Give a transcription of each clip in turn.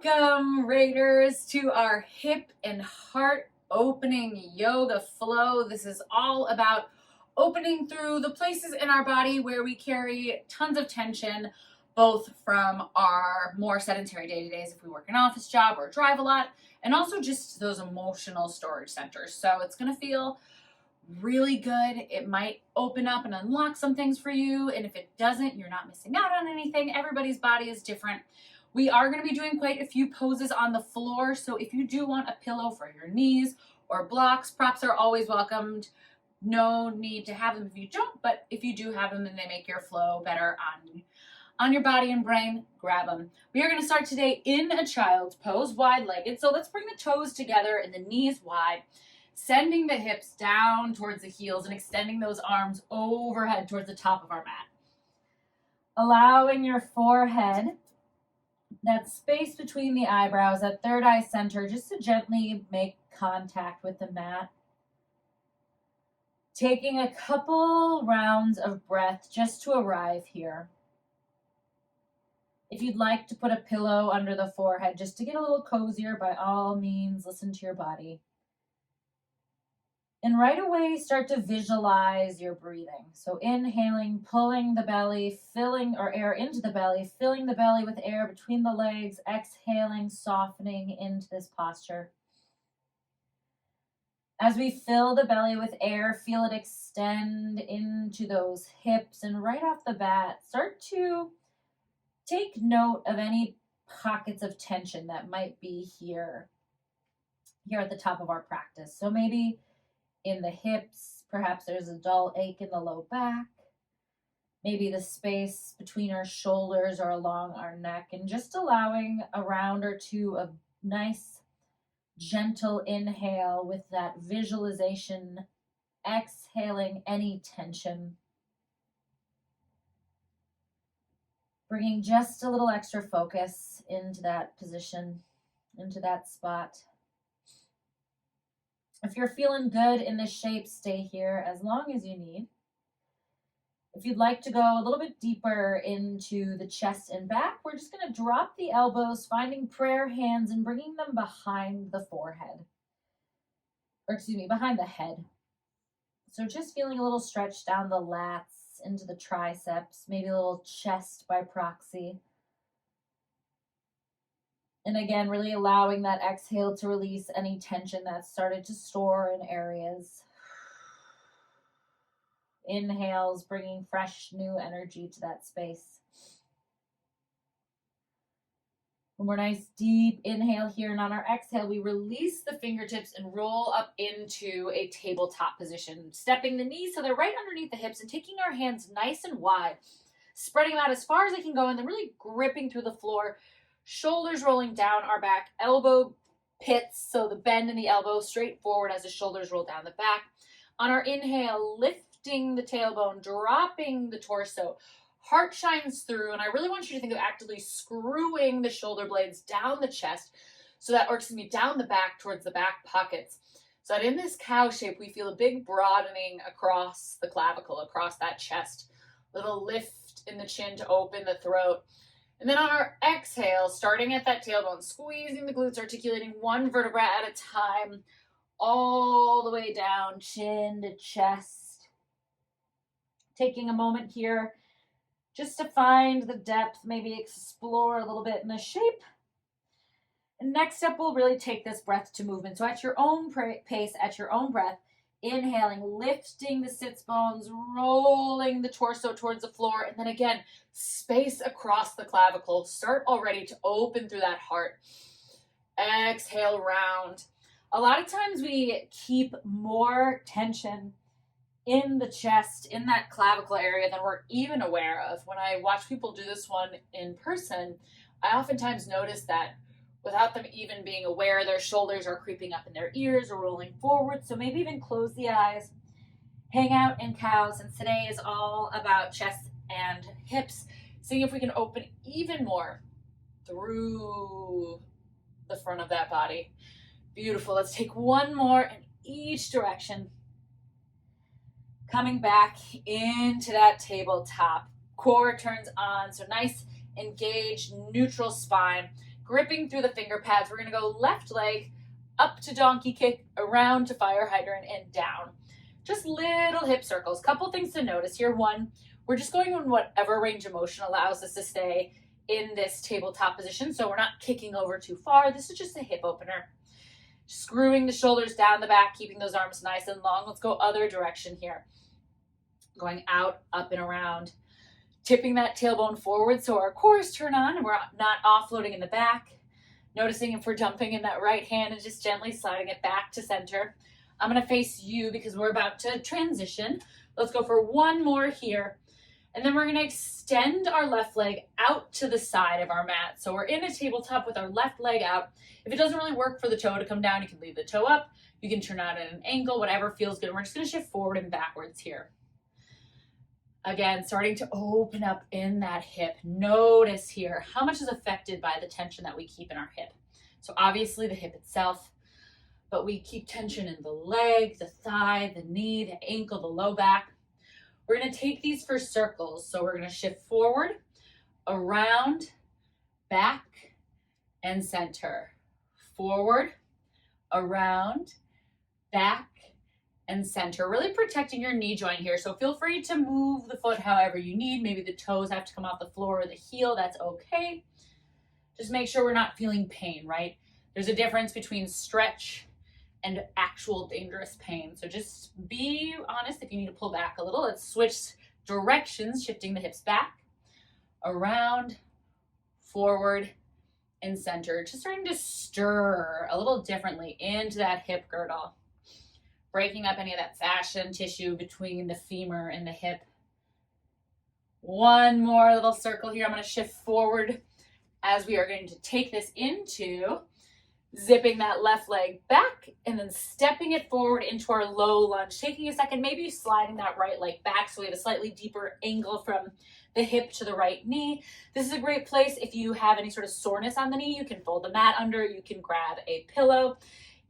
Welcome, Raiders, to our hip and heart opening yoga flow. This is all about opening through the places in our body where we carry tons of tension, both from our more sedentary day-to-days if we work an office job or drive a lot, and also just those emotional storage centers. So it's going to feel really good. It might open up and unlock some things for you, and if it doesn't, you're not missing out on anything. Everybody's body is different. We are going to be doing quite a few poses on the floor, so if you do want a pillow for your knees or blocks, props are always welcomed. No need to have them if you don't, but if you do have them and they make your flow better on your body and brain, grab them. We are going to start today in a child's pose, wide-legged. So let's bring the toes together and the knees wide, sending the hips down towards the heels and extending those arms overhead towards the top of our mat. Allowing your forehead, that space between the eyebrows, that third eye center, just to gently make contact with the mat. Taking a couple rounds of breath just to arrive here. If you'd like to put a pillow under the forehead just to get a little cozier, by all means, listen to your body. And right away, start to visualize your breathing. So inhaling, pulling the belly, filling or air into the belly, filling the belly with air between the legs, exhaling, softening into this posture. As we fill the belly with air, feel it extend into those hips. And right off the bat, start to take note of any pockets of tension that might be here at the top of our practice. So maybe in the hips, perhaps there's a dull ache in the low back, maybe the space between our shoulders or along our neck, and just allowing a round or two of nice, gentle inhale with that visualization, exhaling any tension. Bringing just a little extra focus into that position, into that spot. If you're feeling good in this shape, stay here as long as you need. If you'd like to go a little bit deeper into the chest and back, we're just going to drop the elbows, finding prayer hands and bringing them behind the forehead. Behind the head. So just feeling a little stretch down the lats into the triceps, maybe a little chest by proxy. And again, really allowing that exhale to release any tension that started to store in areas. Inhales, bringing fresh new energy to that space. One more nice deep inhale here, and on our exhale, we release the fingertips and roll up into a tabletop position, stepping the knees so they're right underneath the hips and taking our hands nice and wide, spreading them out as far as they can go, and then really gripping through the floor. Shoulders rolling down our back, elbow pits, so the bend in the elbow straight forward as the shoulders roll down the back. On our inhale, lifting the tailbone, dropping the torso, heart shines through, and I really want you to think of actively screwing the shoulder blades down the chest, down the back towards the back pockets. So that in this cow shape, we feel a big broadening across the clavicle, across that chest, little lift in the chin to open the throat. And then on our exhale, starting at that tailbone, squeezing the glutes, articulating one vertebra at a time, all the way down, chin to chest. Taking a moment here just to find the depth, maybe explore a little bit in the shape. And next up, we'll really take this breath to movement. So at your own pace, at your own breath, inhaling, lifting the sits bones, rolling the torso towards the floor, and then again, space across the clavicle. Start already to open through that heart. Exhale, round. A lot of times we keep more tension in the chest, in that clavicle area than we're even aware of. When I watch people do this one in person, I oftentimes notice that without them even being aware, their shoulders are creeping up in their ears or rolling forward. So maybe even close the eyes, hang out in cows. And today is all about chest and hips, seeing if we can open even more through the front of that body. Beautiful. Let's take one more in each direction. Coming back into that tabletop. Core turns on. So nice, engaged, neutral spine. gripping through the finger pads. We're going to go left leg up to donkey kick, around to fire hydrant, and down. Just little hip circles. Couple things to notice here. One, we're just going in whatever range of motion allows us to stay in this tabletop position. So we're not kicking over too far. This is just a hip opener. Screwing the shoulders down the back, keeping those arms nice and long. Let's go other direction here. Going out, up and around. Tipping that tailbone forward so our cores turn on and we're not offloading in the back. Noticing if we're jumping in that right hand and just gently sliding it back to center. I'm going to face you because we're about to transition. Let's go for one more here. And then we're going to extend our left leg out to the side of our mat. So we're in a tabletop with our left leg out. If it doesn't really work for the toe to come down, you can leave the toe up. You can turn out at an angle, whatever feels good. We're just going to shift forward and backwards here. Again, starting to open up in that hip. Notice here how much is affected by the tension that we keep in our hip. So obviously the hip itself, but we keep tension in the leg, the thigh, the knee, the ankle, the low back. We're going to take these for circles. So we're going to shift forward, around, back, and center. Forward, around, back, and center. Really protecting your knee joint here. So feel free to move the foot however you need. Maybe the toes have to come off the floor or the heel. That's okay. Just make sure we're not feeling pain, right? There's a difference between stretch and actual dangerous pain. So just be honest if you need to pull back a little. Let's switch directions, shifting the hips back, around, forward, and center. Just starting to stir a little differently into that hip girdle. Breaking up any of that fascian tissue between the femur and the hip. One more little circle here. I'm going to shift forward as we are going to take this into zipping that left leg back and then stepping it forward into our low lunge. Taking a second, maybe sliding that right leg back so we have a slightly deeper angle from the hip to the right knee. This is a great place if you have any sort of soreness on the knee. You can fold the mat under, you can grab a pillow.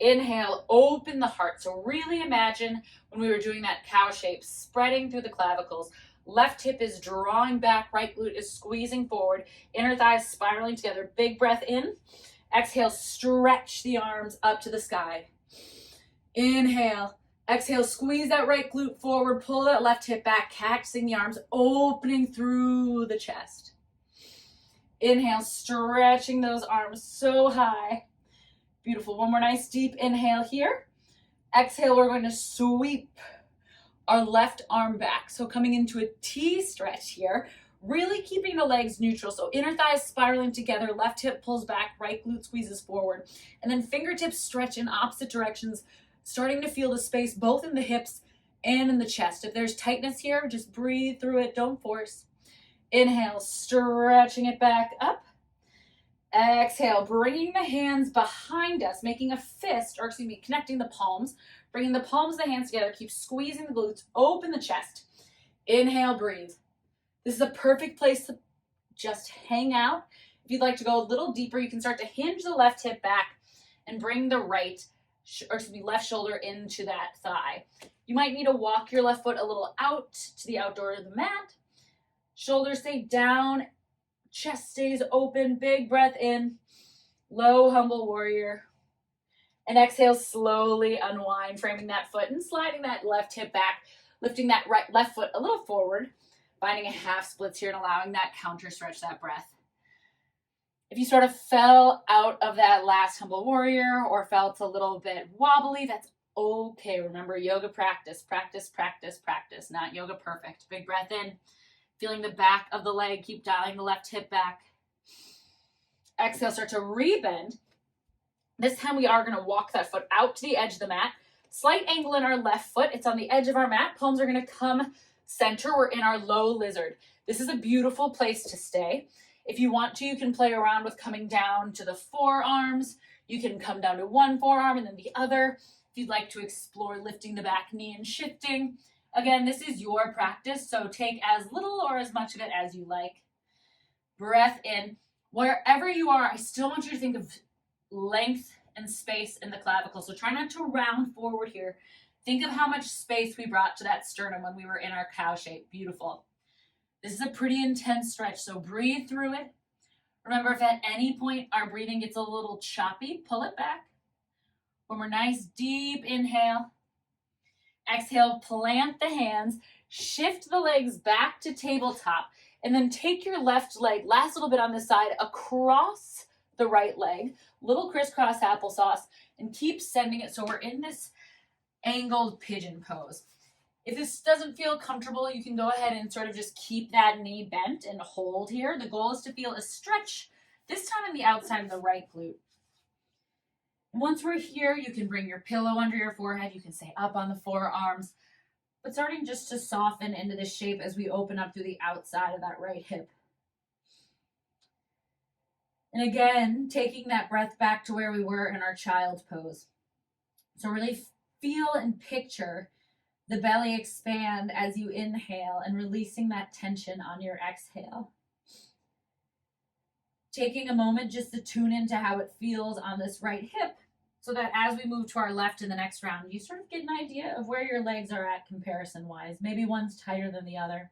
Inhale, open the heart. So really imagine when we were doing that cow shape, spreading through the clavicles. Left hip is drawing back, right glute is squeezing forward, inner thighs spiraling together. Big breath in. Exhale, stretch the arms up to the sky. Inhale. Exhale, squeeze that right glute forward, pull that left hip back, catching the arms, opening through the chest. Inhale, stretching those arms so high. Beautiful. One more nice deep inhale here. Exhale, we're going to sweep our left arm back. So coming into a T stretch here, really keeping the legs neutral. So inner thighs spiraling together, left hip pulls back, right glute squeezes forward. And then fingertips stretch in opposite directions, starting to feel the space both in the hips and in the chest. If there's tightness here, just breathe through it, don't force. Inhale, stretching it back up. Exhale, bringing the hands behind us, making a fist, or excuse me, connecting the palms, bringing the palms of the hands together, keep squeezing the glutes, open the chest. Inhale, breathe. This is a perfect place to just hang out. If you'd like to go a little deeper, you can start to hinge the left hip back and bring the left shoulder into that thigh. You might need to walk your left foot a little out to the outdoor of the mat. Shoulders stay down. Chest stays open, big breath in, low humble warrior. And exhale, slowly unwind, framing that foot and sliding that left hip back, lifting that left foot a little forward, finding a half splits here and allowing that counter stretch that breath. If you sort of fell out of that last humble warrior or felt a little bit wobbly, that's okay. Remember, yoga practice, practice, practice, practice, not yoga perfect. Big breath in. Feeling the back of the leg, keep dialing the left hip back. Exhale, start to rebend. This time we are going to walk that foot out to the edge of the mat. Slight angle in our left foot. It's on the edge of our mat. Palms are going to come center. We're in our low lizard. This is a beautiful place to stay. If you want to, you can play around with coming down to the forearms. You can come down to one forearm and then the other. If you'd like to explore lifting the back knee and shifting. Again, this is your practice, so take as little or as much of it as you like. Breath in. Wherever you are, I still want you to think of length and space in the clavicle. So try not to round forward here. Think of how much space we brought to that sternum when we were in our cow shape. Beautiful. This is a pretty intense stretch, so breathe through it. Remember, if at any point our breathing gets a little choppy, pull it back. One more nice deep inhale. Exhale, plant the hands, shift the legs back to tabletop, and then take your left leg, last little bit on this side, across the right leg, little crisscross applesauce, and keep sending it so we're in this angled pigeon pose. If this doesn't feel comfortable, you can go ahead and sort of just keep that knee bent and hold here. The goal is to feel a stretch, this time on the outside of the right glute. Once we're here, you can bring your pillow under your forehead. You can stay up on the forearms, but starting just to soften into this shape as we open up through the outside of that right hip. And again, taking that breath back to where we were in our child's pose. So really feel and picture the belly expand as you inhale and releasing that tension on your exhale. Taking a moment just to tune into how it feels on this right hip so that as we move to our left in the next round, you sort of get an idea of where your legs are at comparison-wise. Maybe one's tighter than the other.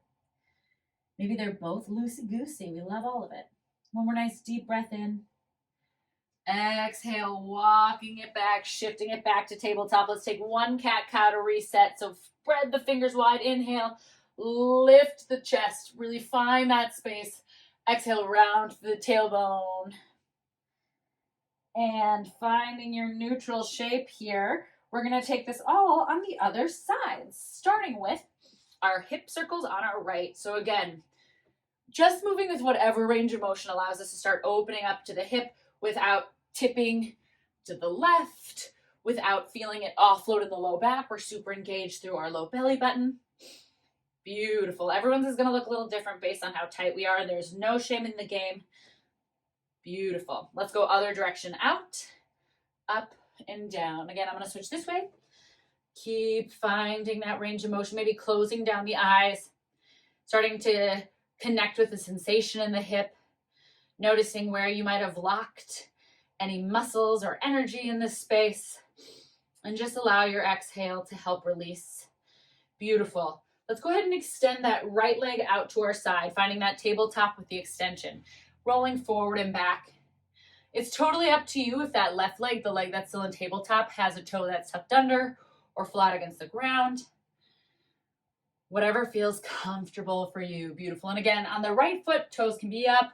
Maybe they're both loosey-goosey. We love all of it. One more nice deep breath in. Exhale, walking it back, shifting it back to tabletop. Let's take one cat-cow to reset. So spread the fingers wide. Inhale, lift the chest. Really find that space. Exhale, round the tailbone. And finding your neutral shape here, we're going to take this all on the other side, starting with our hip circles on our right. So again, just moving with whatever range of motion allows us to start opening up to the hip without tipping to the left, without feeling it offload in the low back. We're super engaged through our low belly button. Beautiful. Everyone's is going to look a little different based on how tight we are. There's no shame in the game. Beautiful. Let's go other direction. Out, up, and down. Again, I'm going to switch this way. Keep finding that range of motion, maybe closing down the eyes, starting to connect with the sensation in the hip, noticing where you might have locked any muscles or energy in this space, and just allow your exhale to help release. Beautiful. Let's go ahead and extend that right leg out to our side, finding that tabletop with the extension, rolling forward and back. It's totally up to you if that left leg, the leg that's still in tabletop, has a toe that's tucked under or flat against the ground. Whatever feels comfortable for you. Beautiful. And again, on the right foot, toes can be up.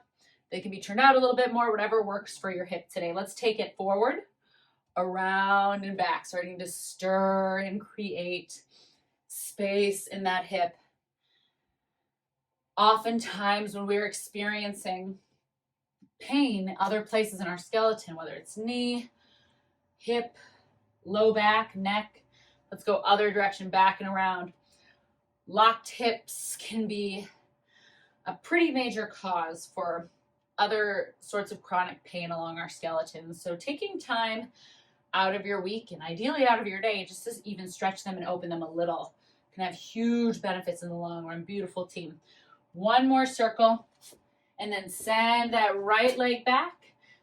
They can be turned out a little bit more, whatever works for your hip today. Let's take it forward, around and back, starting to stir and create space in that hip. Oftentimes when we're experiencing pain other places in our skeleton, whether it's knee, hip, low back, neck, let's go other direction, back and around. Locked hips can be a pretty major cause for other sorts of chronic pain along our skeletons. So taking time out of your week and ideally out of your day just to even stretch them and open them a little can have huge benefits in the long run. Beautiful, team. One more circle and then send that right leg back,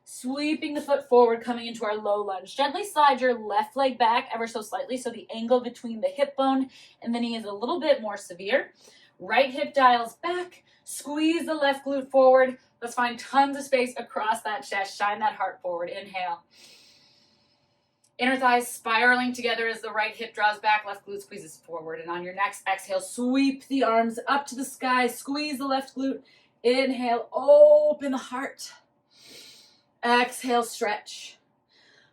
sweeping the foot forward, coming into our low lunge. Gently slide your left leg back ever so slightly so the angle between the hip bone and the knee is a little bit more severe. Right hip dials back, squeeze the left glute forward. Let's find tons of space across that chest. Shine that heart forward. Inhale. Inner thighs spiraling together as the right hip draws back, left glute squeezes forward. And on your next exhale, sweep the arms up to the sky, squeeze the left glute. Inhale, open the heart. Exhale, stretch.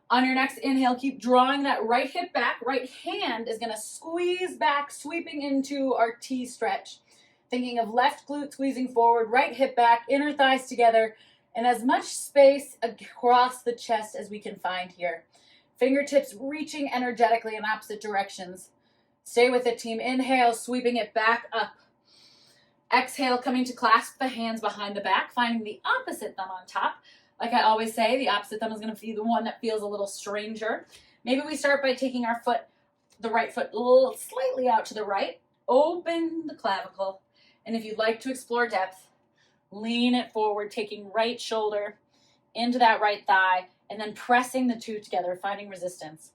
On your next inhale, keep drawing that right hip back. Right hand is going to squeeze back, sweeping into our T stretch. Thinking of left glute squeezing forward, right hip back, inner thighs together, and as much space across the chest as we can find here. Fingertips reaching energetically in opposite directions. Stay with it, team. Inhale, sweeping it back up. Exhale, coming to clasp the hands behind the back, finding the opposite thumb on top. Like I always say, the opposite thumb is going to be the one that feels a little stranger. Maybe we start by taking our foot, the right foot, a little slightly out to the right. Open the clavicle. And if you'd like to explore depth, lean it forward, taking right shoulder into that right thigh, and then pressing the two together, finding resistance.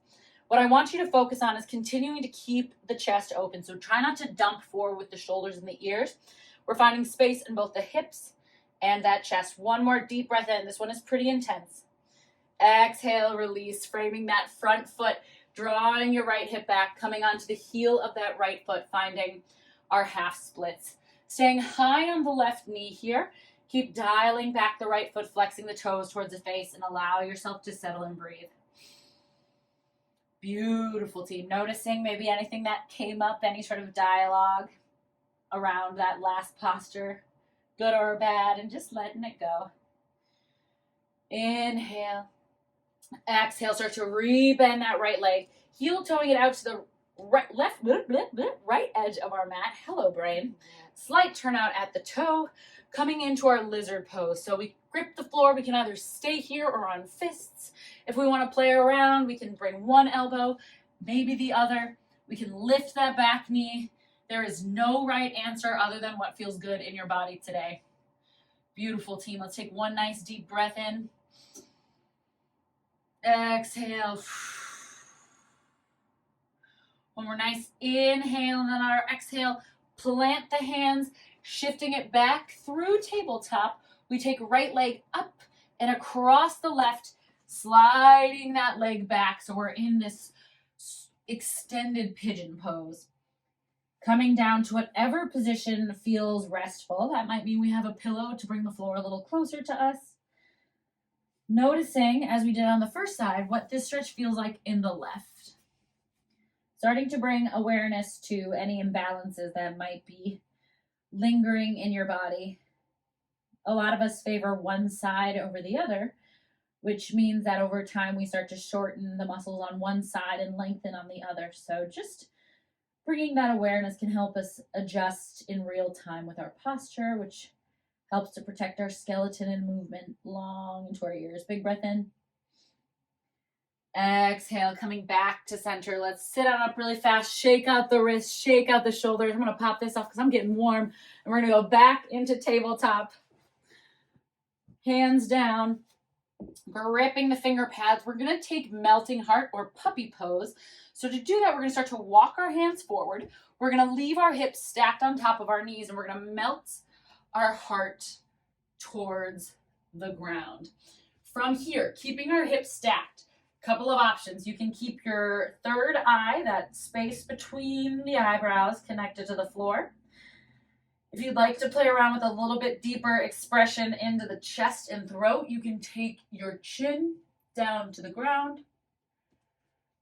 What I want you to focus on is continuing to keep the chest open. So try not to dump forward with the shoulders and the ears. We're finding space in both the hips and that chest. One more deep breath in. This one is pretty intense. Exhale, release, framing that front foot, drawing your right hip back, coming onto the heel of that right foot, finding our half splits. Staying high on the left knee here. Keep dialing back the right foot, flexing the toes towards the face, and allow yourself to settle and breathe. Beautiful, team. Noticing maybe anything that came up, any sort of dialogue around that last posture, good or bad, and just letting it go. Inhale. Exhale, start to rebend that right leg. Heel toeing it out to the right edge of our mat. Hello, brain. Slight turnout at the toe, coming into our lizard pose. So we grip the floor. We can either stay here or on fists. If we want to play around, we can bring one elbow, maybe the other. We can lift that back knee. There is no right answer other than what feels good in your body today. Beautiful, team. Let's take one nice deep breath in. Exhale. One more nice inhale, and then our exhale, plant the hands, shifting it back through tabletop. We take right leg up and across the left, sliding that leg back. So we're in this extended pigeon pose. Coming down to whatever position feels restful. That might mean we have a pillow to bring the floor a little closer to us. Noticing, as we did on the first side, what this stretch feels like in the left. Starting to bring awareness to any imbalances that might be lingering in your body. A lot of us favor one side over the other, which means that over time we start to shorten the muscles on one side and lengthen on the other. So just bringing that awareness can help us adjust in real time with our posture, which helps to protect our skeleton and movement long into our ears. Big breath in. Exhale, coming back to center. Let's sit on up really fast. Shake out the wrists, shake out the shoulders. I'm going to pop this off because I'm getting warm. And we're going to go back into tabletop. Hands down. Gripping the finger pads. We're going to take melting heart or puppy pose. So to do that, we're going to start to walk our hands forward. We're going to leave our hips stacked on top of our knees, and we're going to melt our heart towards the ground. From here, keeping our hips stacked, couple of options. You can keep your third eye, that space between the eyebrows, connected to the floor. If you'd like to play around with a little bit deeper expression into the chest and throat, you can take your chin down to the ground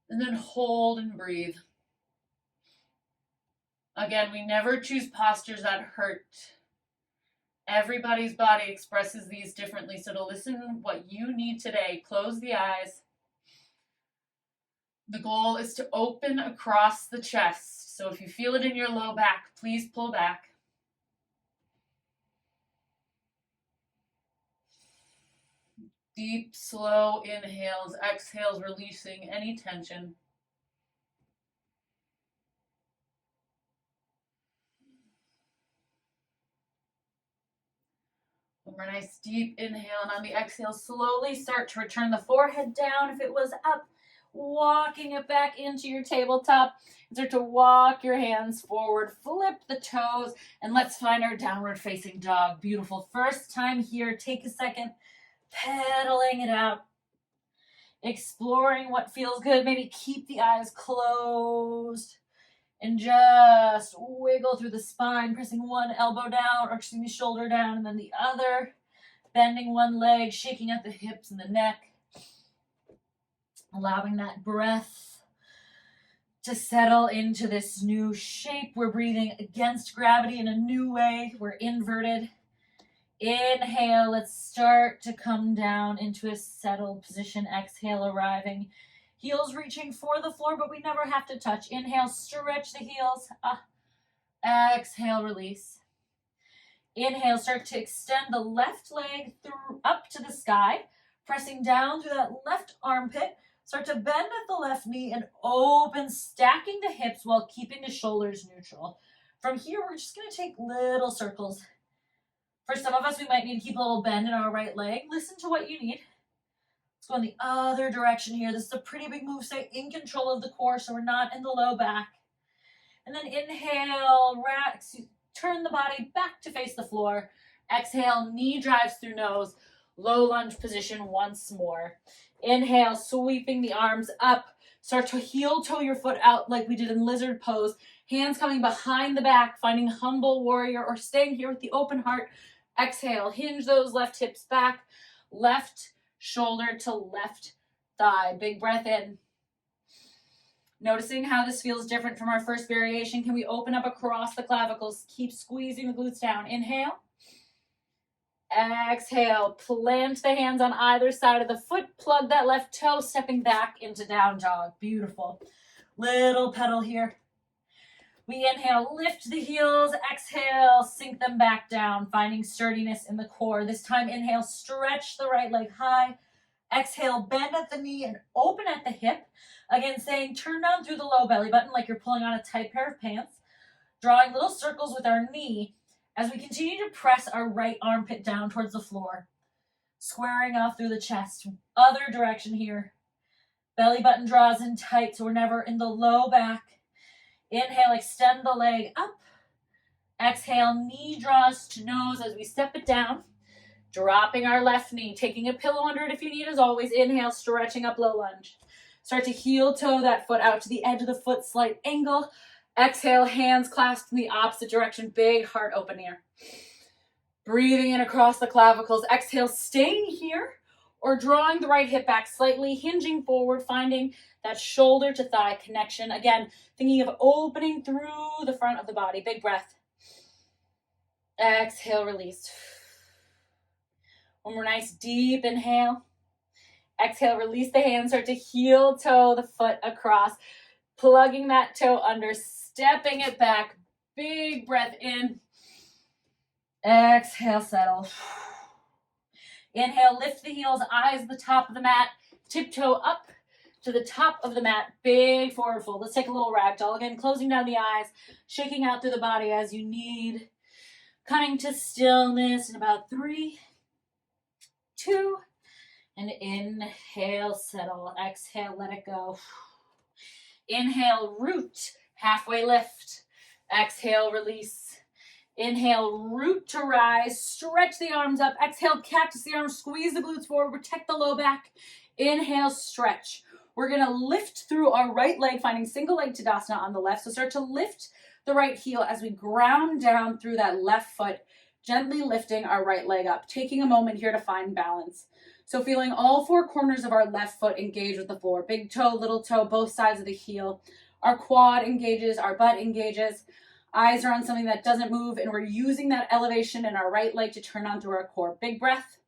and then hold and breathe. Again, we never choose postures that hurt. Everybody's body expresses these differently, so to listen what you need today, close the eyes. The goal is to open across the chest. So if you feel it in your low back, please pull back. Deep, slow inhales, exhales, releasing any tension. One more nice deep inhale, and on the exhale, slowly start to return the forehead down. If it was up, walking it back into your tabletop. Start to walk your hands forward, flip the toes, and let's find our downward facing dog. Beautiful. First time here, take a second, pedaling it out. Exploring what feels good. Maybe keep the eyes closed and just wiggle through the spine, pressing one elbow down, or the shoulder down, and then the other. Bending one leg, shaking out the hips and the neck. Allowing that breath to settle into this new shape. We're breathing against gravity in a new way. We're inverted. Inhale, let's start to come down into a settled position. Exhale, arriving. Heels reaching for the floor, but we never have to touch. Inhale, stretch the heels. Exhale, release. Inhale, start to extend the left leg through up to the sky, pressing down through that left armpit. Start to bend at the left knee and open, stacking the hips while keeping the shoulders neutral. From here, we're just going to take little circles. For some of us, we might need to keep a little bend in our right leg. Listen to what you need. Let's go in the other direction here. This is a pretty big move. Stay in control of the core so we're not in the low back. And then inhale, turn the body back to face the floor. Exhale, knee drives through nose, low lunge position once more. Inhale, sweeping the arms up. Start to heel toe your foot out like we did in lizard pose. Hands coming behind the back, finding humble warrior or staying here with the open heart. Exhale, hinge those left hips back, left shoulder to left thigh. Big breath in. Noticing how this feels different from our first variation. Can we open up across the clavicles? Keep squeezing the glutes down. Inhale. Exhale. Plant the hands on either side of the foot. Plug that left toe, stepping back into down dog. Beautiful. Little pedal here. We inhale, lift the heels. Exhale, sink them back down, finding sturdiness in the core. This time, inhale, stretch the right leg high. Exhale, bend at the knee and open at the hip. Again, saying turn down through the low belly button like you're pulling on a tight pair of pants. Drawing little circles with our knee as we continue to press our right armpit down towards the floor. Squaring off through the chest. Other direction here. Belly button draws in tight so we're never in the low back. Inhale, extend the leg up. Exhale, knee draws to nose as we step it down. Dropping our left knee, taking a pillow under it if you need as always. Inhale, stretching up low lunge. Start to heel toe that foot out to the edge of the foot, slight angle. Exhale, hands clasped in the opposite direction. Big heart open here. Breathing in across the clavicles. Exhale, staying here or drawing the right hip back slightly, hinging forward, finding that shoulder to thigh connection. Again, thinking of opening through the front of the body. Big breath. Exhale, release. One more nice deep inhale. Exhale, release the hands, start to heel toe the foot across, plugging that toe under, stepping it back. Big breath in. Exhale, settle. Inhale, lift the heels, eyes the top of the mat, tiptoe up to the top of the mat. Big forward fold. Let's take a little ragdoll. Again, closing down the eyes, shaking out through the body as you need. Coming to stillness in about 3, 2, and inhale, settle. Exhale, let it go. Inhale, root, halfway lift. Exhale, release. Inhale, root to rise. Stretch the arms up. Exhale, cactus the arms. Squeeze the glutes forward. Protect the low back. Inhale, stretch. We're going to lift through our right leg, finding single leg Tadasana on the left. So start to lift the right heel as we ground down through that left foot, gently lifting our right leg up. Taking a moment here to find balance. So feeling all 4 corners of our left foot engage with the floor. Big toe, little toe, both sides of the heel. Our quad engages, our butt engages. Eyes are on something that doesn't move, and we're using that elevation in our right leg to turn on through our core. Big breath.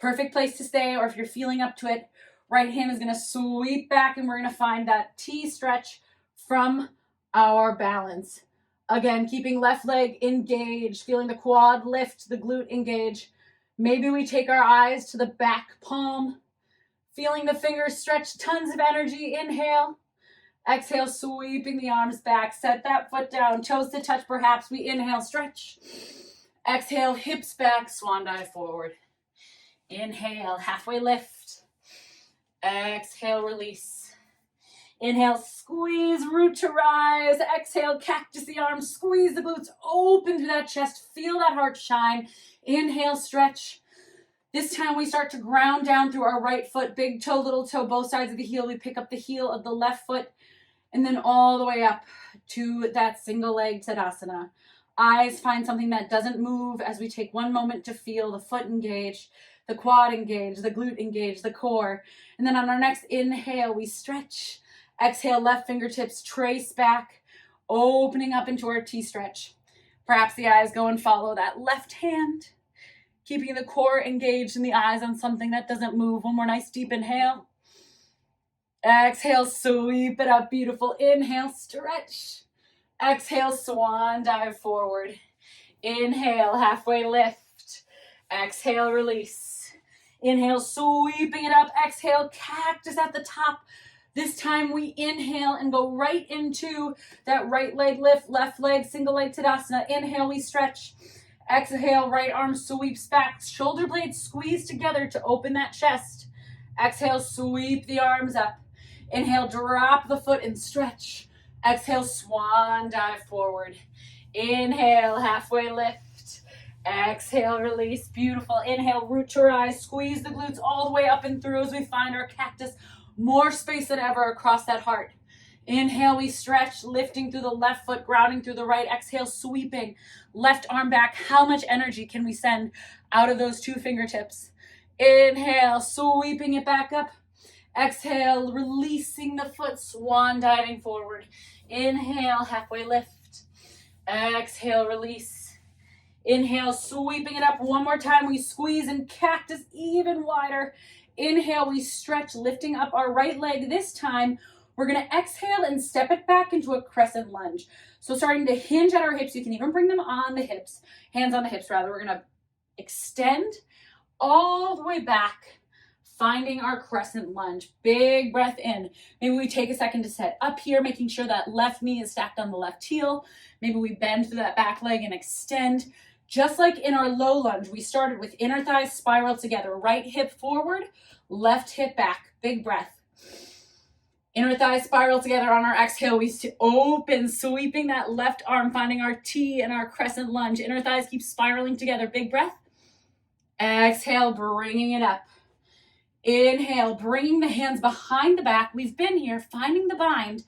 Perfect place to stay, or if you're feeling up to it, right hand is going to sweep back, and we're going to find that T stretch from our balance. Again, keeping left leg engaged, feeling the quad lift, the glute engage. Maybe we take our eyes to the back palm, feeling the fingers stretch, tons of energy. Inhale. Exhale, sweeping the arms back. Set that foot down, toes to touch perhaps. We inhale, stretch. Exhale, hips back, swan dive forward. Inhale, halfway lift. Exhale, release. Inhale, squeeze, root to rise. Exhale, cactus the arms, squeeze the glutes, open through that chest, feel that heart shine. Inhale, stretch. This time we start to ground down through our right foot, big toe, little toe, both sides of the heel. We pick up the heel of the left foot and then all the way up to that single leg Tadasana. Eyes find something that doesn't move as we take one moment to feel the foot engage, the quad engage, the glute engage, the core. And then on our next inhale, we stretch. Exhale, left fingertips trace back, opening up into our T-stretch. Perhaps the eyes go and follow that left hand, keeping the core engaged and the eyes on something that doesn't move. One more nice deep inhale. Exhale, sweep it up, beautiful. Inhale, stretch. Exhale, swan dive forward. Inhale, halfway lift. Exhale, release. Inhale, sweeping it up. Exhale, cactus at the top. This time we inhale and go right into that right leg lift, left leg, single leg Tadasana. Inhale, we stretch. Exhale, right arm sweeps back. Shoulder blades squeeze together to open that chest. Exhale, sweep the arms up. Inhale, drop the foot and stretch. Exhale, swan dive forward. Inhale, halfway lift. Exhale, release. Beautiful. Inhale, root to rise. Squeeze the glutes all the way up and through as we find our cactus. More space than ever across that heart. Inhale, we stretch, lifting through the left foot, grounding through the right. Exhale, sweeping. Left arm back. How much energy can we send out of those two fingertips? Inhale, sweeping it back up. Exhale, releasing the foot, swan diving forward. Inhale, halfway lift. Exhale, release. Inhale, sweeping it up. One more time, we squeeze and cactus even wider. Inhale, we stretch, lifting up our right leg. This time, we're going to exhale and step it back into a crescent lunge. So starting to hinge at our hips, you can even bring them on the hips, hands on the hips rather. We're going to extend all the way back, finding our crescent lunge. Big breath in. Maybe we take a second to set up here, making sure that left knee is stacked on the left heel. Maybe we bend through that back leg and extend. Just like in our low lunge, we started with inner thighs spiral together. Right hip forward, left hip back. Big breath. Inner thighs spiral together on our exhale. We open, sweeping that left arm, finding our T and our crescent lunge. Inner thighs keep spiraling together. Big breath. Exhale, bringing it up. Inhale, bringing the hands behind the back. We've been here, finding the bind.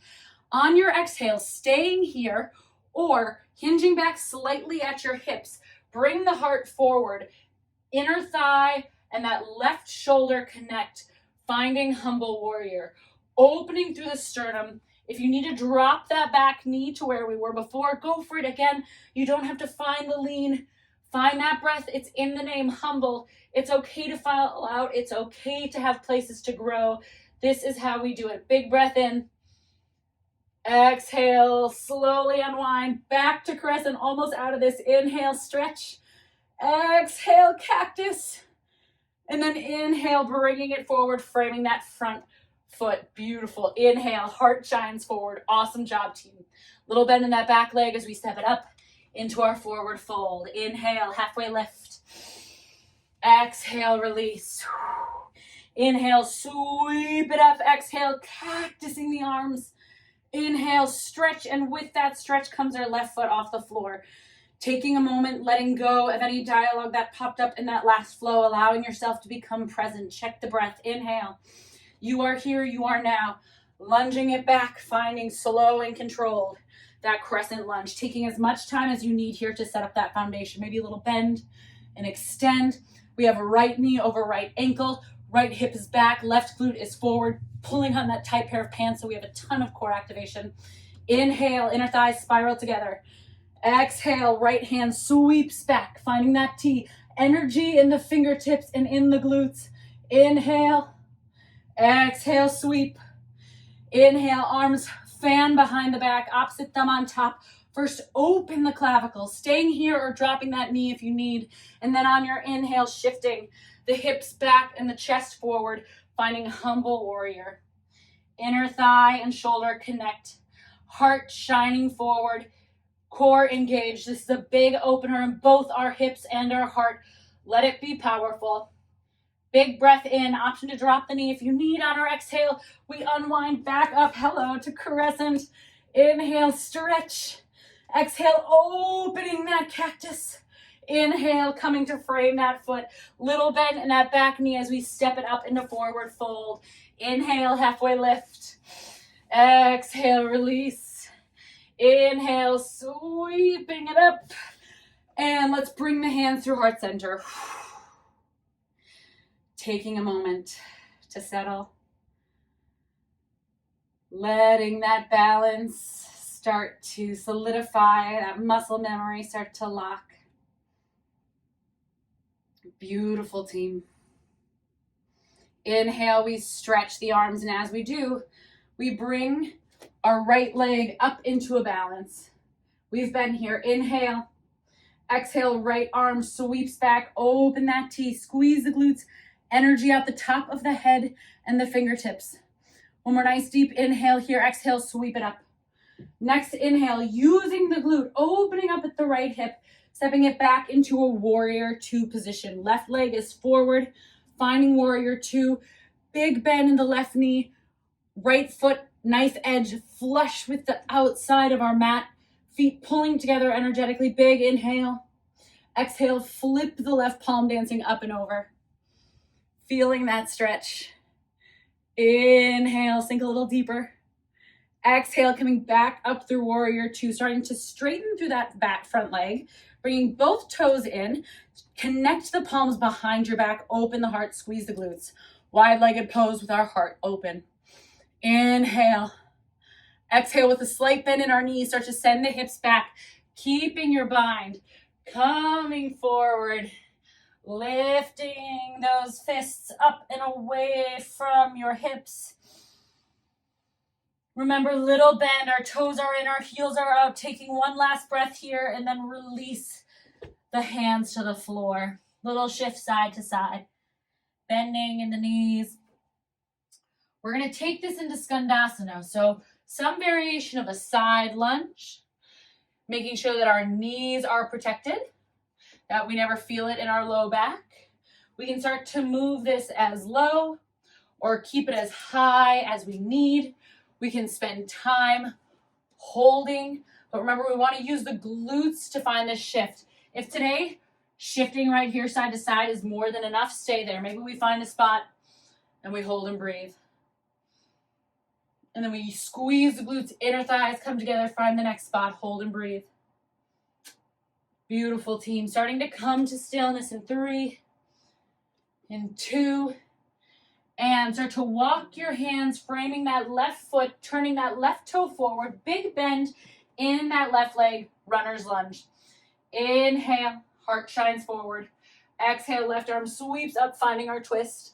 On your exhale, staying here or hinging back slightly at your hips. Bring the heart forward. Inner thigh and that left shoulder connect. Finding humble warrior. Opening through the sternum. If you need to drop that back knee to where we were before, go for it. Again, you don't have to find the lean. Find that breath. It's in the name, humble. It's okay to fall out. It's okay to have places to grow. This is how we do it. Big breath in. Exhale, slowly unwind. Back to crescent, almost out of this. Inhale, stretch. Exhale, cactus. And then inhale, bringing it forward, framing that front foot. Beautiful. Inhale, heart shines forward. Awesome job, team. Little bend in that back leg as we step it up into our forward fold. Inhale, halfway lift. Exhale, release. Inhale, sweep it up. Exhale, cactusing the arms. Inhale, stretch, and with that stretch comes our left foot off the floor. Taking a moment, letting go of any dialogue that popped up in that last flow, allowing yourself to become present. Check the breath. Inhale. You are here, you are now. Lunging it back, finding slow and controlled. That crescent lunge, taking as much time as you need here to set up that foundation. Maybe a little bend and extend. We have a right knee over right ankle. Right hip is back, left glute is forward, pulling on that tight pair of pants, so we have a ton of core activation. Inhale, inner thighs spiral together. Exhale, right hand sweeps back, finding that T. Energy in the fingertips and in the glutes. Inhale, exhale, sweep. Inhale, arms fan behind the back, opposite thumb on top. First, open the clavicle, staying here or dropping that knee if you need. And then on your inhale, shifting the hips back and the chest forward, finding humble warrior. Inner thigh and shoulder connect. Heart shining forward. Core engaged. This is a big opener in both our hips and our heart. Let it be powerful. Big breath in. Option to drop the knee if you need. On our exhale, we unwind back up. Hello to crescent. Inhale, stretch. Exhale, opening that cactus. Inhale, coming to frame that foot. Little bend in that back knee as we step it up into forward fold. Inhale, halfway lift. Exhale, release. Inhale, sweeping it up. And let's bring the hands through heart center. Taking a moment to settle. Letting that balance start to solidify, that muscle memory start to lock. Beautiful, team. Inhale, we stretch the arms, and as we do, we bring our right leg up into a balance. We've been here. Inhale. Exhale, right arm sweeps back. Open that T. Squeeze the glutes. Energy out the top of the head and the fingertips. One more nice deep inhale here. Exhale, sweep it up. Next inhale, using the glute, opening up at the right hip, stepping it back into a warrior two position. Left leg is forward, finding warrior two. Big bend in the left knee. Right foot, knife edge, flush with the outside of our mat. Feet pulling together energetically. Big inhale. Exhale, flip the left palm, dancing up and over. Feeling that stretch. Inhale, sink a little deeper. Exhale, coming back up through warrior two, starting to straighten through that back front leg, bringing both toes in, connect the palms behind your back, open the heart, squeeze the glutes. Wide-legged pose with our heart open. Inhale. Exhale with a slight bend in our knees, start to send the hips back, keeping your bind, coming forward, lifting those fists up and away from your hips. Remember, little bend, our toes are in, our heels are out, taking one last breath here, and then release the hands to the floor. Little shift side to side, bending in the knees. We're going to take this into Skandasana, so some variation of a side lunge, making sure that our knees are protected, that we never feel it in our low back. We can start to move this as low or keep it as high as we need. We can spend time holding, but remember, we want to use the glutes to find this shift. If today, shifting right here side to side is more than enough, stay there. Maybe we find a spot and we hold and breathe. And then we squeeze the glutes, inner thighs come together, find the next spot, hold and breathe. Beautiful, team. Starting to come to stillness in 3, in 2, and start to walk your hands, framing that left foot, turning that left toe forward, big bend in that left leg, runner's lunge. Inhale, heart shines forward. Exhale, left arm sweeps up, finding our twist.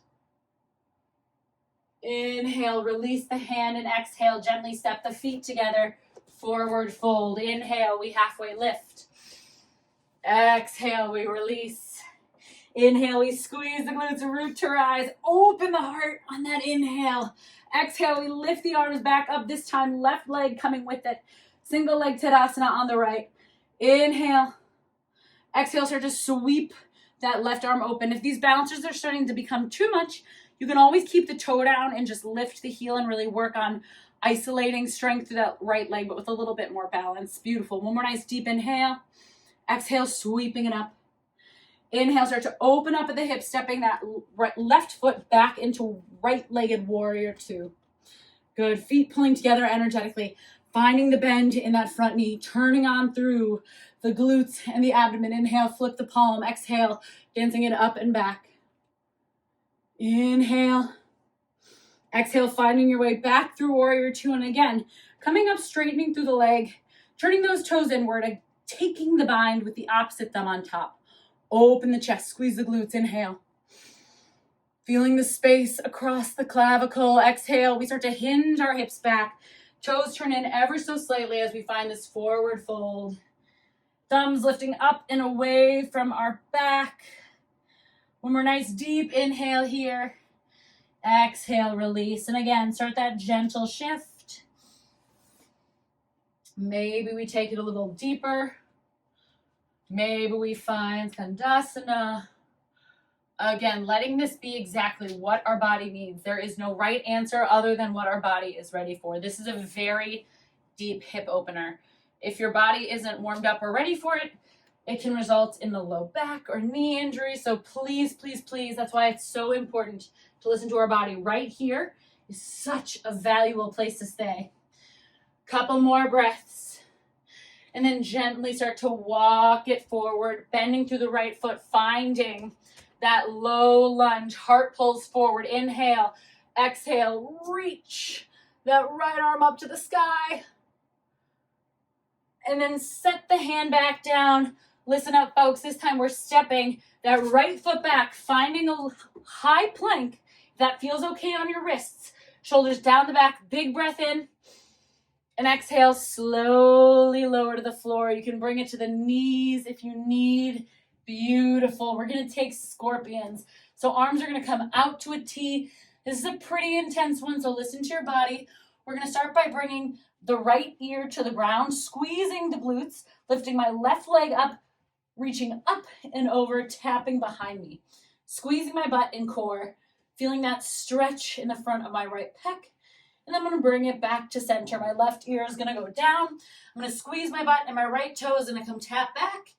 Inhale, release the hand, and exhale, gently step the feet together, forward fold. Inhale, we halfway lift. Exhale, we release. Inhale, we squeeze the glutes, root to rise, open the heart on that inhale. Exhale, we lift the arms back up, this time left leg coming with it. Single leg Tadasana on the right. Inhale. Exhale, start to sweep that left arm open. If these balancers are starting to become too much, you can always keep the toe down and just lift the heel and really work on isolating strength through that right leg, but with a little bit more balance. Beautiful. One more nice deep inhale. Exhale, sweeping it up. Inhale, start to open up at the hip, stepping that left foot back into right-legged warrior two. Good. Feet pulling together energetically, finding the bend in that front knee, turning on through the glutes and the abdomen. Inhale, flip the palm. Exhale, dancing it up and back. Inhale. Exhale, finding your way back through warrior two. And again, coming up, straightening through the leg, turning those toes inward, taking the bind with the opposite thumb on top. Open the chest, squeeze the glutes, inhale. Feeling the space across the clavicle. Exhale, we start to hinge our hips back. Toes turn in ever so slightly as we find this forward fold. Thumbs lifting up and away from our back. One more nice deep inhale here. Exhale, release. And again, start that gentle shift. Maybe we take it a little deeper. Maybe we find Skandasana. Again, letting this be exactly what our body needs. There is no right answer other than what our body is ready for. This is a very deep hip opener. If your body isn't warmed up or ready for it, it can result in the low back or knee injury. So please, please, please, that's why it's so important to listen to our body. Right here is such a valuable place to stay. Couple more breaths. And then gently start to walk it forward, bending through the right foot, finding that low lunge. Heart pulls forward. Inhale. Exhale. Reach that right arm up to the sky. And then set the hand back down. Listen up, folks. This time we're stepping that right foot back, finding a high plank. If that feels okay on your wrists. Shoulders down the back. Big breath in. And exhale, slowly lower to the floor. You can bring it to the knees if you need. Beautiful. We're going to take scorpions. So arms are going to come out to a T. This is a pretty intense one, so listen to your body. We're going to start by bringing the right ear to the ground, squeezing the glutes, lifting my left leg up, reaching up and over, tapping behind me. Squeezing my butt and core, feeling that stretch in the front of my right pec. And I'm going to bring it back to center. My left ear is going to go down. I'm going to squeeze my butt and my right toe is going to come tap back.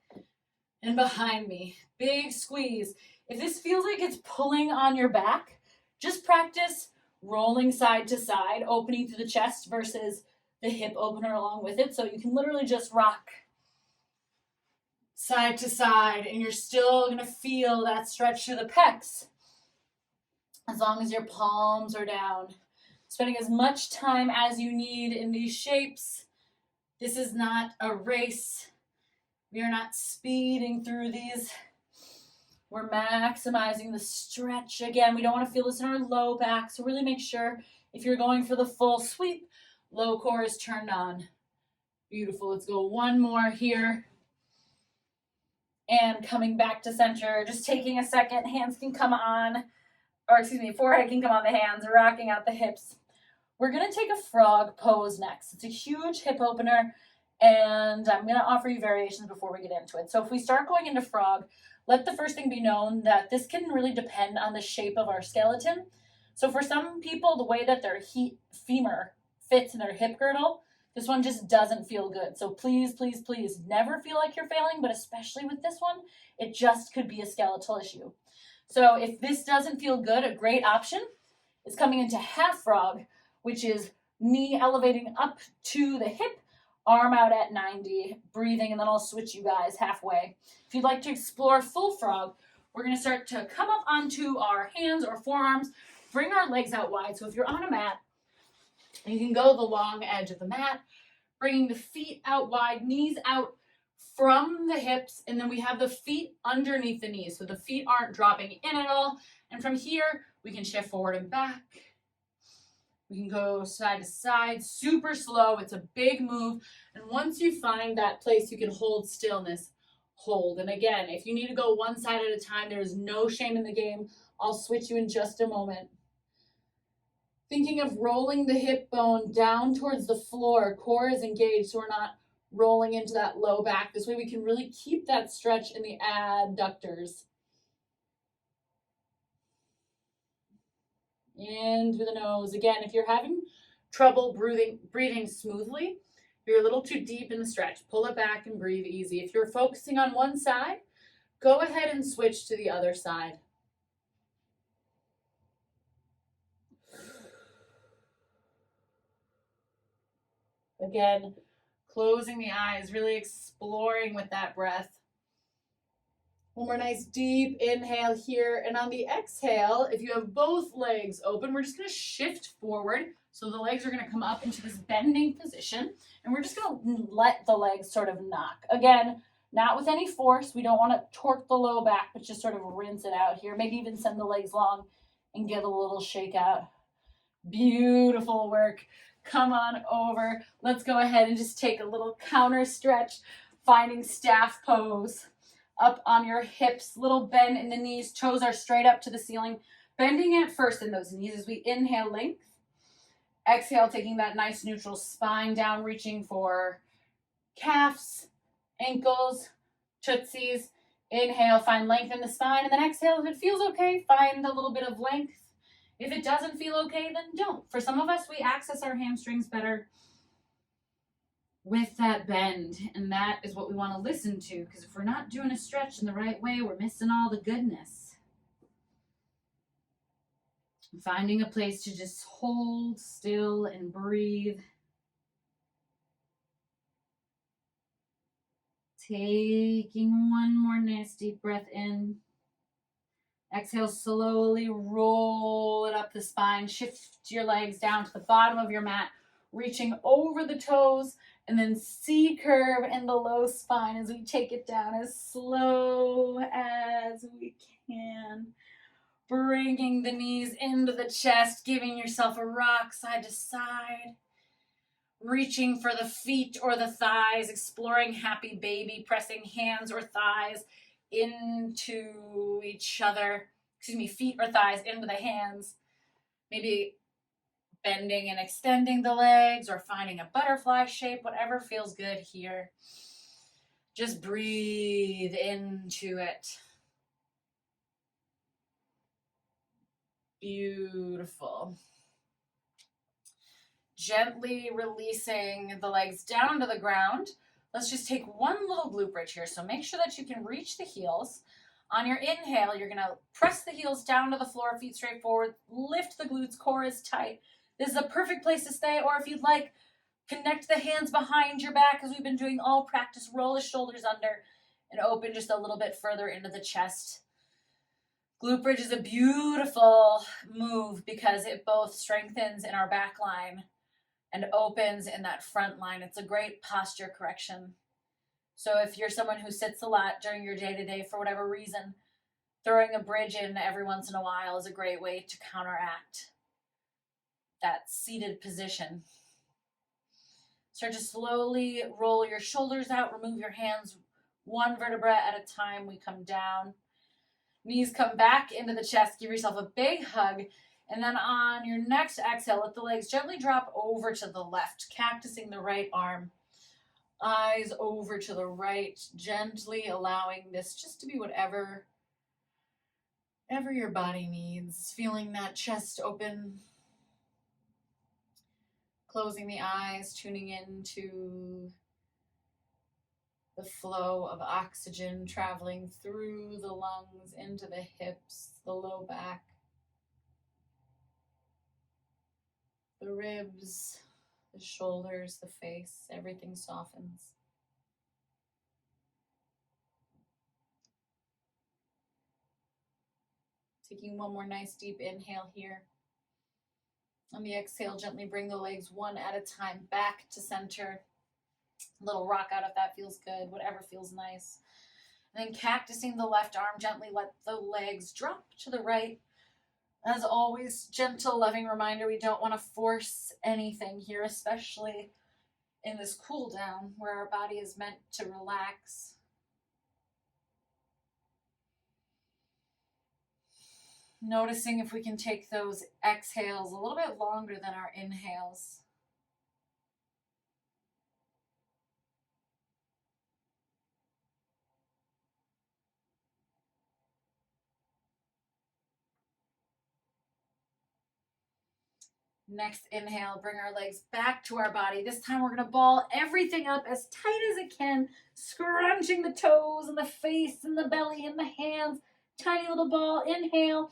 and behind me. Big squeeze. If this feels like it's pulling on your back, just practice rolling side to side, opening through the chest versus the hip opener along with it. So you can literally just rock side to side, and you're still going to feel that stretch through the pecs as long as your palms are down. Spending as much time as you need in these shapes. This is not a race. We are not speeding through these. We're maximizing the stretch. Again, we don't want to feel this in our low back, so really make sure if you're going for the full sweep, low core is turned on. Beautiful. Let's go one more here. And coming back to center, just taking a second, hands can come on, or excuse me, forehead can come on the hands, rocking out the hips. We're going to take a frog pose next. It's a huge hip opener, and I'm going to offer you variations before we get into it. So if we start going into frog, let the first thing be known that this can really depend on the shape of our skeleton. So for some people, the way that their femur fits in their hip girdle, this one just doesn't feel good. So please, please, please never feel like you're failing, but especially with this one, it just could be a skeletal issue. So if this doesn't feel good, a great option is coming into half frog, which is knee elevating up to the hip, arm out at 90, breathing, and then I'll switch you guys halfway. If you'd like to explore full frog, we're going to start to come up onto our hands or forearms, bring our legs out wide. So if you're on a mat, you can go the long edge of the mat, bringing the feet out wide, knees out from the hips, and then we have the feet underneath the knees. So the feet aren't dropping in at all. And from here, we can shift forward and back. We can go side to side, super slow. It's a big move. And once you find that place you can hold stillness, hold. And again, if you need to go one side at a time, there is no shame in the game. I'll switch you in just a moment. Thinking of rolling the hip bone down towards the floor. Core is engaged, so we're not rolling into that low back. This way we can really keep that stretch in the adductors. In through the nose. Again, if you're having trouble breathing smoothly, you're a little too deep in the stretch. Pull it back and breathe easy. If you're focusing on one side, go ahead and switch to the other side. Again, closing the eyes, really exploring with that breath. One more nice deep inhale here. And on the exhale, if you have both legs open, we're just going to shift forward. So the legs are going to come up into this bending position. And we're just going to let the legs sort of knock. Again, not with any force. We don't want to torque the low back, but just sort of rinse it out here. Maybe even send the legs long and get a little shake out. Beautiful work. Come on over. Let's go ahead and just take a little counter stretch, finding staff pose. Up on your hips, little bend in the knees, toes are straight up to the ceiling. Bending at first in those knees as we inhale length. Exhale, taking that nice neutral spine down, reaching for calves, ankles, tootsies. Inhale, find length in the spine, and then exhale. If it feels okay, find a little bit of length. If it doesn't feel okay, then don't. For some of us, we access our hamstrings better with that bend, and that is what we want to listen to, because if we're not doing a stretch in the right way, we're missing all the goodness. Finding a place to just hold still and breathe. Taking one more nice deep breath in. Exhale, slowly roll it up the spine. Shift your legs down to the bottom of your mat, reaching over the toes, and then C curve in the low spine as we take it down as slow as we can. Bringing the knees into the chest, giving yourself a rock side to side. Reaching for the feet or the thighs, exploring happy baby, pressing hands or thighs into each other. Feet or thighs into the hands. Maybe bending and extending the legs or finding a butterfly shape, whatever feels good here. Just breathe into it. Beautiful. Gently releasing the legs down to the ground. Let's just take one little glute bridge here. So make sure that you can reach the heels. On your inhale, you're gonna press the heels down to the floor, feet straight forward, lift the glutes, core is tight. This is a perfect place to stay, or if you'd like, connect the hands behind your back as we've been doing all practice. Roll the shoulders under and open just a little bit further into the chest. Glute bridge is a beautiful move because it both strengthens in our back line and opens in that front line. It's a great posture correction. So if you're someone who sits a lot during your day-to-day for whatever reason, throwing a bridge in every once in a while is a great way to counteract that seated position. Start to slowly roll your shoulders out, remove your hands one vertebra at a time. We come down. Knees come back into the chest. Give yourself a big hug. And then on your next exhale, let the legs gently drop over to the left, cactusing the right arm. Eyes over to the right, gently allowing this just to be whatever your body needs. Feeling that chest open. Closing the eyes, tuning into the flow of oxygen traveling through the lungs, into the hips, the low back, the ribs, the shoulders, the face, everything softens. Taking one more nice deep inhale here. On the exhale, gently bring the legs one at a time back to center. A little rock out if that feels good, whatever feels nice. And then cactusing the left arm, gently let the legs drop to the right. As always, gentle, loving reminder, we don't want to force anything here, especially in this cool down where our body is meant to relax. Noticing if we can take those exhales a little bit longer than our inhales. Next inhale, bring our legs back to our body. This time we're going to ball everything up as tight as it can, scrunching the toes and the face and the belly and the hands. Tiny little ball. Inhale,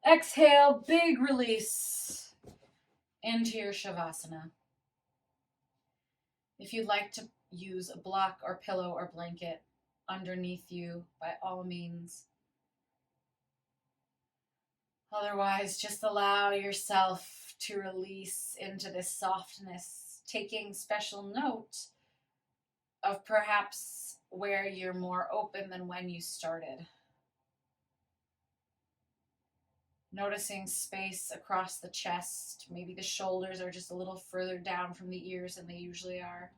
exhale, big release into your Shavasana. If you'd like to use a block or pillow or blanket underneath you, by all means. Otherwise, just allow yourself to release into this softness, taking special note of perhaps where you're more open than when you started. Noticing space across the chest. Maybe the shoulders are just a little further down from the ears than they usually are.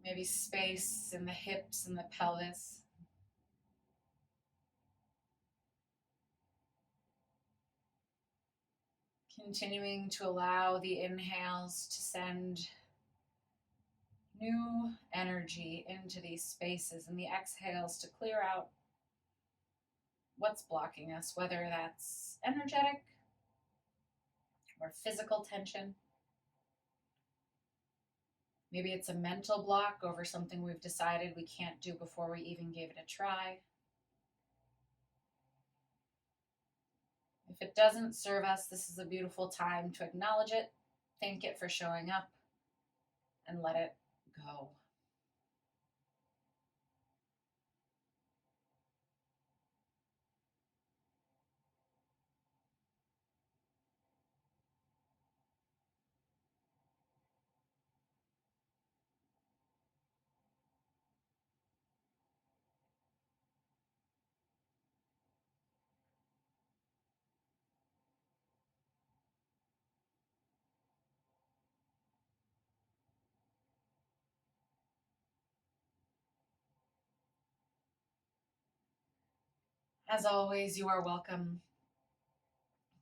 Maybe space in the hips and the pelvis. Continuing to allow the inhales to send new energy into these spaces and the exhales to clear out what's blocking us, whether that's energetic or physical tension. Maybe it's a mental block over something we've decided we can't do before we even gave it a try. If it doesn't serve us, this is a beautiful time to acknowledge it, thank it for showing up, and let it go. As always, you are welcome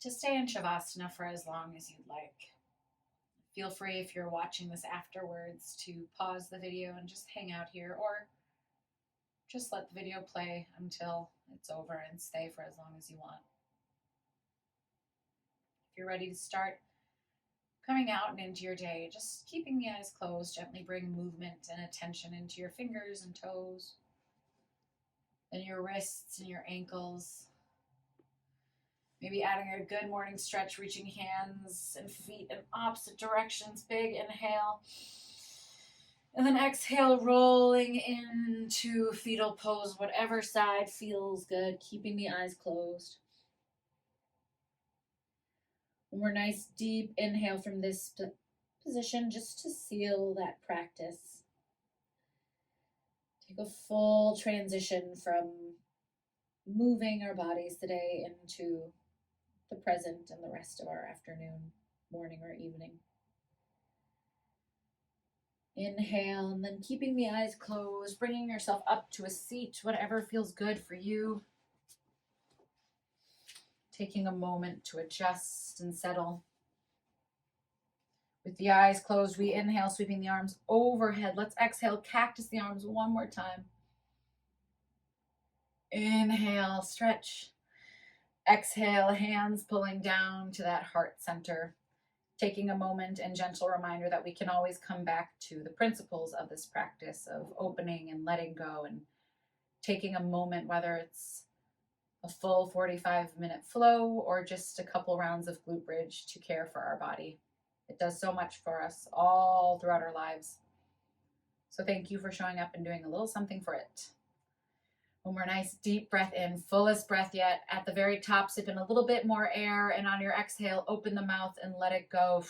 to stay in Shavasana for as long as you'd like. Feel free, if you're watching this afterwards, to pause the video and just hang out here, or just let the video play until it's over and stay for as long as you want. If you're ready to start, Coming out and into your day, just keeping the eyes closed, gently bring movement and attention into your fingers and toes, and your wrists and your ankles. Maybe adding a good morning stretch, reaching hands and feet in opposite directions. Big inhale. And then exhale, rolling into fetal pose, whatever side feels good, keeping the eyes closed. One more nice deep inhale from this position just to seal that practice. Take a full transition from moving our bodies today into the present and the rest of our afternoon, morning, or evening. Inhale, and then keeping the eyes closed, bringing yourself up to a seat, whatever feels good for you. Taking a moment to adjust and settle. With the eyes closed, we inhale, sweeping the arms overhead. Let's exhale, cactus the arms one more time. Inhale, stretch. Exhale, hands pulling down to that heart center. Taking a moment and gentle reminder that we can always come back to the principles of this practice of opening and letting go, and taking a moment, whether it's a full 45-minute flow or just a couple rounds of glute bridge, to care for our body. It does so much for us all throughout our lives. So thank you for showing up and doing a little something for it. One more nice deep breath in, fullest breath yet. At the very top, sip in a little bit more air, and on your exhale, open the mouth and let it go.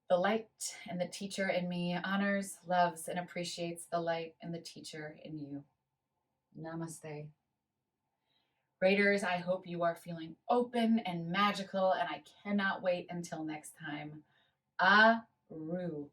The light and the teacher in me honors, loves, and appreciates the light and the teacher in you. Namaste. Raiders, I hope you are feeling open and magical, and I cannot wait until next time. Aru.